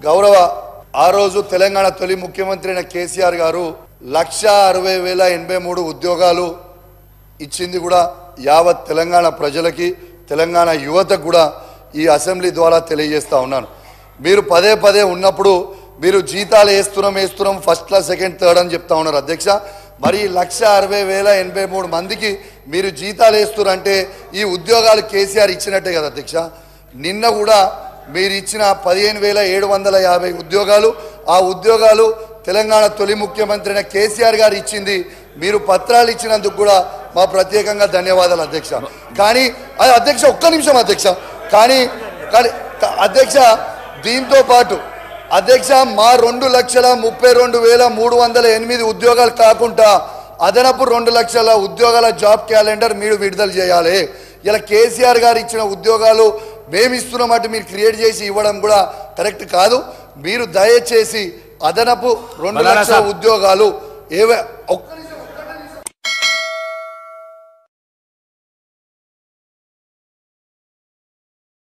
గౌరవ ఆ రోజు తెలంగాణ తొలి ముఖ్యమంత్రి అయిన కేసీఆర్ గారు 1,60,083 ఉద్యోగాలు ఇచ్చింది కూడా యావత్ తెలంగాణ ప్రజలకి తెలంగాణ యువతకు కూడా ఈ అసెంబ్లీ ద్వారా తెలియజేస్తా ఉన్నాను. మీరు పదే పదే ఉన్నప్పుడు మీరు జీతాలు వేస్తున్నాం ఫస్ట్ క్లాస్ సెకండ్ థర్డ్ అని చెప్తా ఉన్నారు అధ్యక్ష. మరి 1,60,083 మందికి మీరు జీతాలు వేస్తున్నారంటే ఈ ఉద్యోగాలు కేసీఆర్ ఇచ్చినట్టే కదా అధ్యక్ష. నిన్న కూడా మీరు ఇచ్చిన 15,750 ఉద్యోగాలు, ఆ ఉద్యోగాలు తెలంగాణ తొలి ముఖ్యమంత్రి అయిన కేసీఆర్ గారు ఇచ్చింది. మీరు పత్రాలు ఇచ్చినందుకు కూడా మా ప్రత్యేకంగా ధన్యవాదాలు అధ్యక్ష. కానీ అధ్యక్ష ఒక్క నిమిషం అధ్యక్ష, కానీ అధ్యక్ష దీంతో పాటు అధ్యక్ష మా 2,32,308 ఉద్యోగాలు కాకుండా అదనపు 2 లక్షల ఉద్యోగాల జాబ్ క్యాలెండర్ మీరు విడుదల చేయాలి. ఇలా కేసీఆర్ గారు ఇచ్చిన ఉద్యోగాలు మేము ఇస్తున్నామంటే మీరు క్రియేట్ చేసి ఇవ్వడం కూడా కరెక్ట్ కాదు. మీరు దయచేసి అదనపు 2 లక్షల ఉద్యోగాలు